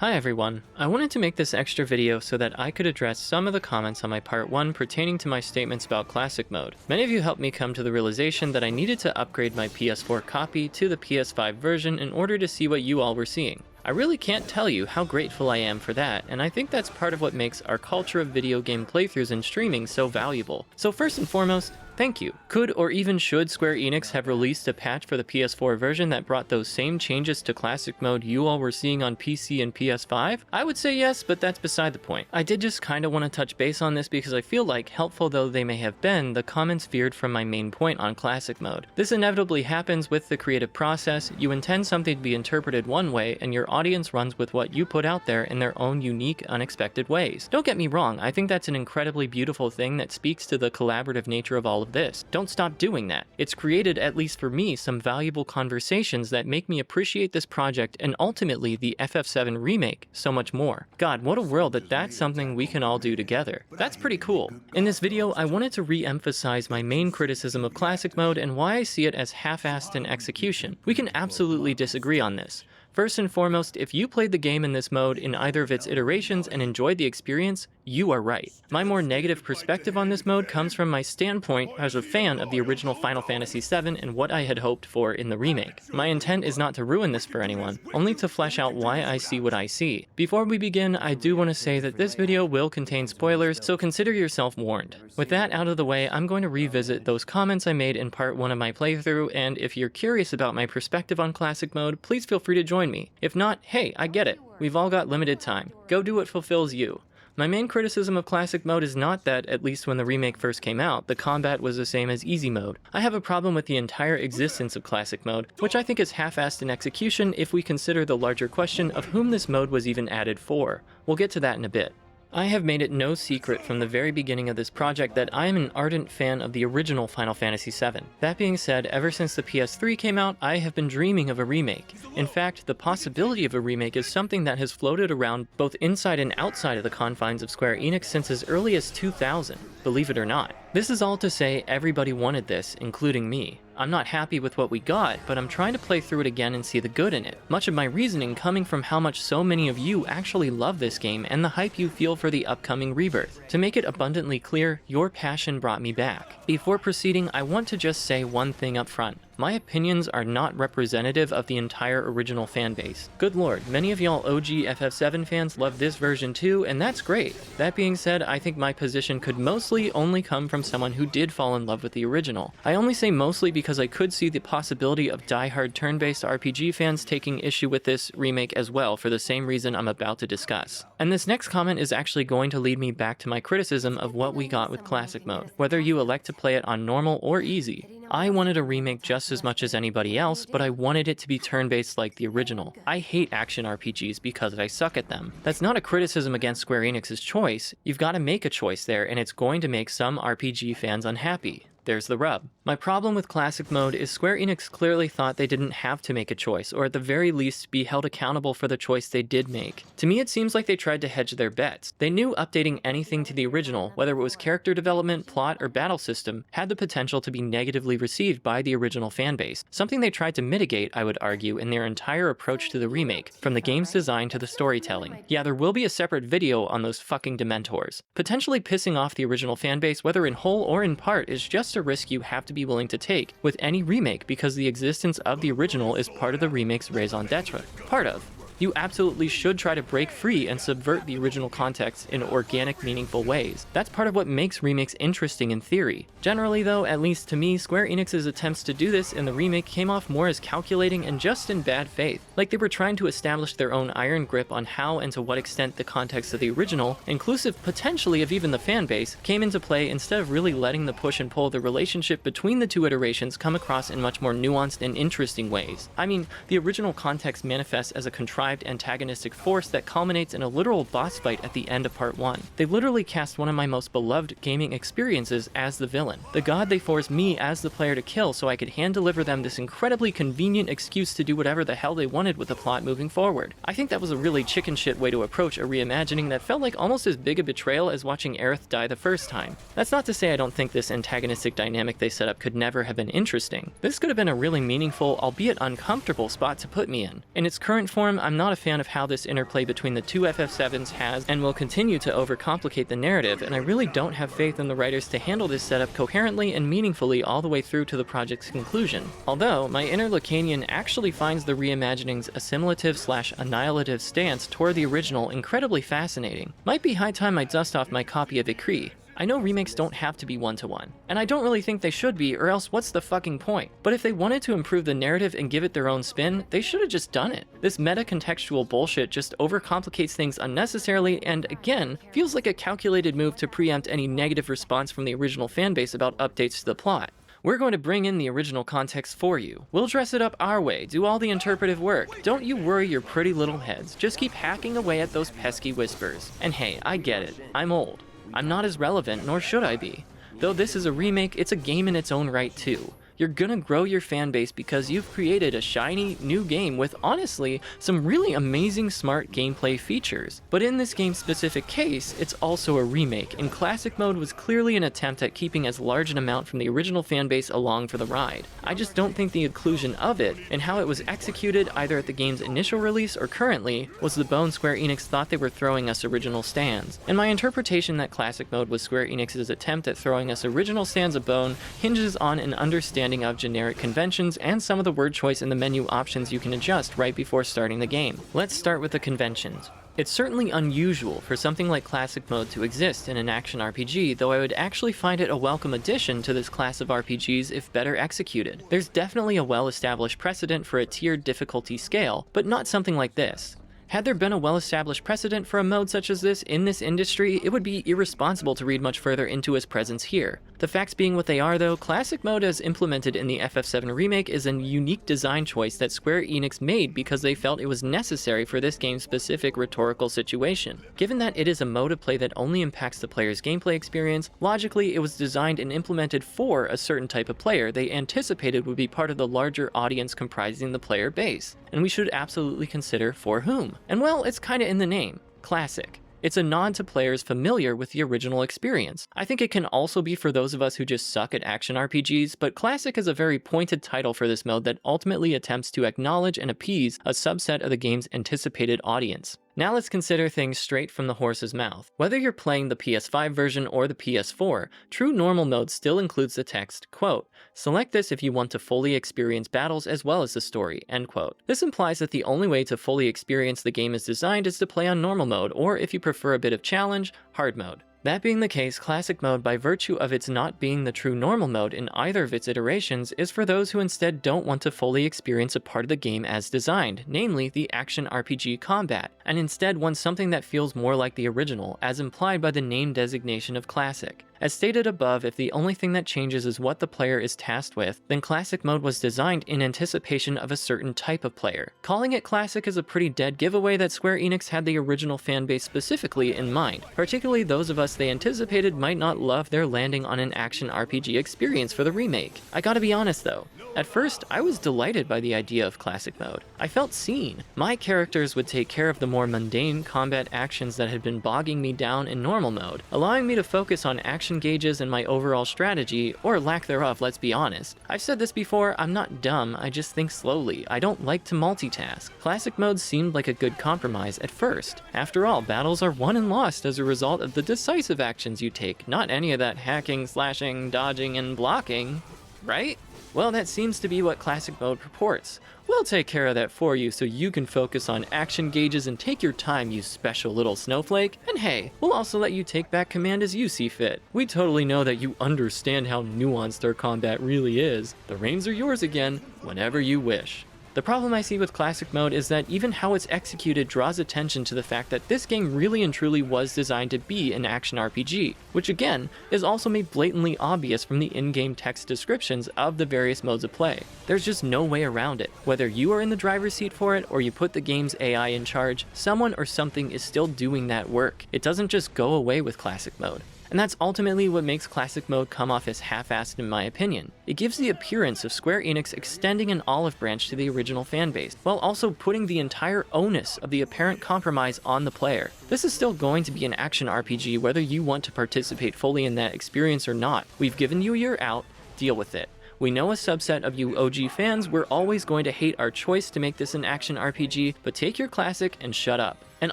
Hi everyone, I wanted to make this extra video so that I could address some of the comments on my part 1 pertaining to my statements about classic mode. Many of you helped me come to the realization that I needed to upgrade my PS4 copy to the PS5 version in order to see what you all were seeing. I really can't tell you how grateful I am for that, and I think that's part of what makes our culture of video game playthroughs and streaming so valuable. So first and foremost, thank you. Could or even should Square Enix have released a patch for the PS4 version that brought those same changes to classic mode you all were seeing on PC and PS5? I would say yes, but that's beside the point. I did just kinda want to touch base on this because I feel like, helpful though they may have been, the comments veered from my main point on classic mode. This inevitably happens with the creative process. You intend something to be interpreted one way, and your audience runs with what you put out there in their own unique, unexpected ways. Don't get me wrong, I think that's an incredibly beautiful thing that speaks to the collaborative nature of all of this. Don't stop doing that. It's created, at least for me, some valuable conversations that make me appreciate this project and ultimately the FF7 remake so much more. God, what a world that that's something we can all do together. That's pretty cool. In this video, I wanted to re-emphasize my main criticism of classic mode and why I see it as half-assed in execution. We can absolutely disagree on this. First and foremost, if you played the game in this mode in either of its iterations and enjoyed the experience, you are right. My more negative perspective on this mode comes from my standpoint as a fan of the original Final Fantasy VII and what I had hoped for in the remake. My intent is not to ruin this for anyone, only to flesh out why I see what I see. Before we begin, I do want to say that this video will contain spoilers, so consider yourself warned. With that out of the way, I'm going to revisit those comments I made in part 1 of my playthrough, and if you're curious about my perspective on classic mode, please feel free to join me. If not, hey, I get it. We've all got limited time. Go do what fulfills you. My main criticism of classic mode is not that, at least when the remake first came out, the combat was the same as easy mode. I have a problem with the entire existence of classic mode, which I think is half-assed in execution if we consider the larger question of whom this mode was even added for. We'll get to that in a bit. I have made it no secret from the very beginning of this project that I am an ardent fan of the original Final Fantasy VII. That being said, ever since the PS3 came out, I have been dreaming of a remake. In fact, the possibility of a remake is something that has floated around both inside and outside of the confines of Square Enix since as early as 2000, believe it or not. This is all to say everybody wanted this, including me. I'm not happy with what we got, but I'm trying to play through it again and see the good in it. Much of my reasoning coming from how much so many of you actually love this game and the hype you feel for the upcoming rebirth. To make it abundantly clear, your passion brought me back. Before proceeding, I want to just say one thing up front. My opinions are not representative of the entire original fanbase. Good lord, many of y'all OG FF7 fans love this version too, and that's great. That being said, I think my position could mostly only come from someone who did fall in love with the original. I only say mostly because I could see the possibility of die-hard turn-based RPG fans taking issue with this remake as well for the same reason I'm about to discuss. And this next comment is actually going to lead me back to my criticism of what we got with classic mode. Whether you elect to play it on normal or easy, I wanted a remake just as much as anybody else, but I wanted it to be turn-based like the original. I hate action RPGs because I suck at them. That's not a criticism against Square Enix's choice. You've got to make a choice there, and it's going to make some RPG fans unhappy. There's the rub. My problem with classic mode is Square Enix clearly thought they didn't have to make a choice, or at the very least be held accountable for the choice they did make. To me, it seems like they tried to hedge their bets. They knew updating anything to the original, whether it was character development, plot, or battle system, had the potential to be negatively received by the original fanbase, something they tried to mitigate, I would argue, in their entire approach to the remake, from the game's design to the storytelling. Yeah, there will be a separate video on those fucking Dementors. Potentially pissing off the original fanbase, whether in whole or in part, is just a risk you have to be willing to take with any remake because the existence of the original is part of the remake's raison d'etre. Part of. You absolutely should try to break free and subvert the original context in organic, meaningful ways. That's part of what makes remakes interesting in theory. Generally though, at least to me, Square Enix's attempts to do this in the remake came off more as calculating and just in bad faith. Like they were trying to establish their own iron grip on how and to what extent the context of the original, inclusive potentially of even the fanbase, came into play instead of really letting the push and pull of the relationship between the two iterations come across in much more nuanced and interesting ways. I mean, the original context manifests as a contrived antagonistic force that culminates in a literal boss fight at the end of part 1. They literally cast one of my most beloved gaming experiences as the villain. The god they forced me as the player to kill so I could hand deliver them this incredibly convenient excuse to do whatever the hell they wanted with the plot moving forward. I think that was a really chicken shit way to approach a reimagining that felt like almost as big a betrayal as watching Aerith die the first time. That's not to say I don't think this antagonistic dynamic they set up could never have been interesting. This could have been a really meaningful, albeit uncomfortable spot to put me in. In its current form, I'm I'm not a fan of how this interplay between the two FF7s has and will continue to overcomplicate the narrative, and I really don't have faith in the writers to handle this setup coherently and meaningfully all the way through to the project's conclusion. Although, my inner Lacanian actually finds the reimagining's assimilative/annihilative stance toward the original incredibly fascinating. Might be high time I dust off my copy of VII. I know remakes don't have to be one-to-one, and I don't really think they should be, or else what's the fucking point? But if they wanted to improve the narrative and give it their own spin, they should have just done it. This meta-contextual bullshit just overcomplicates things unnecessarily and, again, feels like a calculated move to preempt any negative response from the original fanbase about updates to the plot. We're going to bring in the original context for you. We'll dress it up our way, do all the interpretive work. Don't you worry your pretty little heads, just keep hacking away at those pesky whispers. And hey, I get it, I'm old. I'm not as relevant, nor should I be. Though this is a remake, it's a game in its own right too. You're gonna grow your fan base because you've created a shiny, new game with, honestly, some really amazing smart gameplay features. But in this game's specific case, it's also a remake, and Classic Mode was clearly an attempt at keeping as large an amount from the original fan base along for the ride. I just don't think the inclusion of it, and how it was executed either at the game's initial release or currently, was the bone Square Enix thought they were throwing us original stands. And my interpretation that Classic Mode was Square Enix's attempt at throwing us original stands a bone hinges on an understanding of generic conventions and some of the word choice in the menu options you can adjust right before starting the game. Let's start with the conventions. It's certainly unusual for something like Classic Mode to exist in an action RPG, though I would actually find it a welcome addition to this class of RPGs if better executed. There's definitely a well-established precedent for a tiered difficulty scale, but not something like this. Had there been a well-established precedent for a mode such as this in this industry, it would be irresponsible to read much further into his presence here. The facts being what they are though, Classic Mode as implemented in the FF7 remake is a unique design choice that Square Enix made because they felt it was necessary for this game's specific rhetorical situation. Given that it is a mode of play that only impacts the player's gameplay experience, logically it was designed and implemented for a certain type of player they anticipated would be part of the larger audience comprising the player base. And we should absolutely consider for whom. And well, it's kinda in the name, Classic. It's a nod to players familiar with the original experience. I think it can also be for those of us who just suck at action RPGs, but Classic is a very pointed title for this mode that ultimately attempts to acknowledge and appease a subset of the game's anticipated audience. Now let's consider things straight from the horse's mouth. Whether you're playing the PS5 version or the PS4, true normal mode still includes the text, quote, "Select this if you want to fully experience battles as well as the story," end quote. This implies that the only way to fully experience the game is designed is to play on normal mode, or if you prefer a bit of challenge, hard mode. That being the case, Classic Mode, by virtue of its not being the true normal mode in either of its iterations, is for those who instead don't want to fully experience a part of the game as designed, namely the action RPG combat, and instead want something that feels more like the original, as implied by the name designation of Classic. As stated above, if the only thing that changes is what the player is tasked with, then Classic Mode was designed in anticipation of a certain type of player. Calling it Classic is a pretty dead giveaway that Square Enix had the original fanbase specifically in mind, particularly those of us they anticipated might not love their landing on an action RPG experience for the remake. I gotta be honest though, at first I was delighted by the idea of Classic Mode. I felt seen. My characters would take care of the more mundane combat actions that had been bogging me down in normal mode, allowing me to focus on action gauges and my overall strategy, or lack thereof, let's be honest. I've said this before, I'm not dumb, I just think slowly. I don't like to multitask. Classic Mode seemed like a good compromise at first. After all, battles are won and lost as a result of the decisive actions you take, not any of that hacking, slashing, dodging, and blocking, right? Well, that seems to be what Classic Mode purports. We'll take care of that for you so you can focus on action gauges and take your time, you special little snowflake. And hey, we'll also let you take back command as you see fit. We totally know that you understand how nuanced our combat really is. The reins are yours again, whenever you wish. The problem I see with Classic Mode is that even how it's executed draws attention to the fact that this game really and truly was designed to be an action RPG, which again, is also made blatantly obvious from the in-game text descriptions of the various modes of play. There's just no way around it. Whether you are in the driver's seat for it, or you put the game's AI in charge, someone or something is still doing that work. It doesn't just go away with Classic Mode. And that's ultimately what makes Classic Mode come off as half-assed in my opinion. It gives the appearance of Square Enix extending an olive branch to the original fanbase, while also putting the entire onus of the apparent compromise on the player. This is still going to be an action RPG whether you want to participate fully in that experience or not. We've given you your out, deal with it. We know a subset of you OG fans were always going to hate our choice to make this an action RPG, but take your classic and shut up. And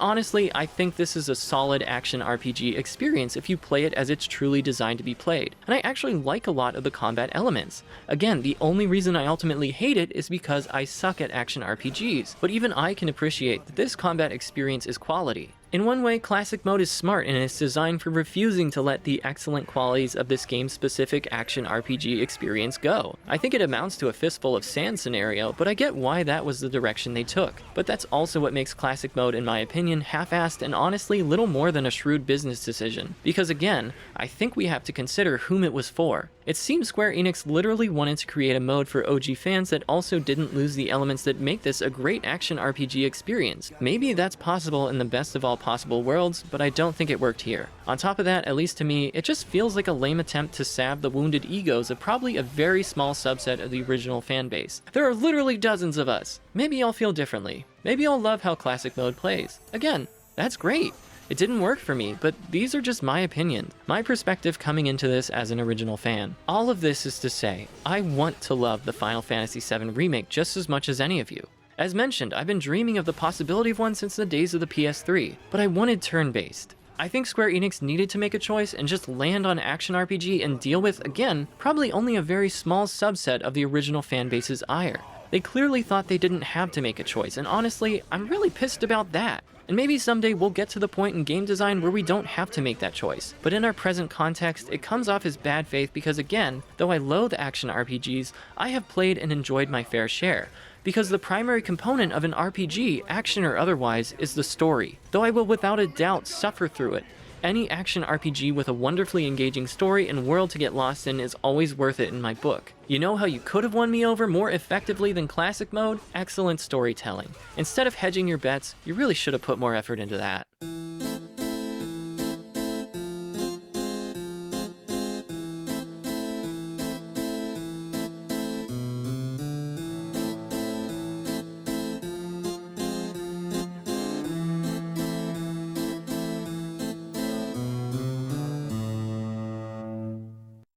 honestly, I think this is a solid action RPG experience if you play it as it's truly designed to be played, and I actually like a lot of the combat elements. Again, the only reason I ultimately hate it is because I suck at action RPGs, but even I can appreciate that this combat experience is quality. In one way, Classic Mode is smart in its design for refusing to let the excellent qualities of this game's specific action RPG experience go. I think it amounts to a fistful of sand scenario, but I get why that was the direction they took. But that's also what makes Classic Mode, in my opinion, half-assed and honestly little more than a shrewd business decision. Because again, I think we have to consider whom it was for. It seems Square Enix literally wanted to create a mode for OG fans that also didn't lose the elements that make this a great action RPG experience. Maybe that's possible in the best of all possible worlds, but I don't think it worked here. On top of that, at least to me, it just feels like a lame attempt to salve the wounded egos of probably a very small subset of the original fanbase. There are literally dozens of us. Maybe I'll feel differently. Maybe I'll love how Classic Mode plays. Again, that's great. It didn't work for me, but these are just my opinions, my perspective coming into this as an original fan. All of this is to say, I want to love the Final Fantasy VII Remake just as much as any of you. As mentioned, I've been dreaming of the possibility of one since the days of the PS3, but I wanted turn-based. I think Square Enix needed to make a choice and just land on action RPG and deal with, again, probably only a very small subset of the original fanbase's ire. They clearly thought they didn't have to make a choice, and honestly, I'm really pissed about that. And maybe someday we'll get to the point in game design where we don't have to make that choice. But in our present context, it comes off as bad faith because again, though I loathe action RPGs, I have played and enjoyed my fair share. Because the primary component of an RPG, action or otherwise, is the story, though I will without a doubt suffer through it. Any action RPG with a wonderfully engaging story and world to get lost in is always worth it in my book. You know how you could have won me over more effectively than Classic Mode? Excellent storytelling. Instead of hedging your bets, you really should have put more effort into that.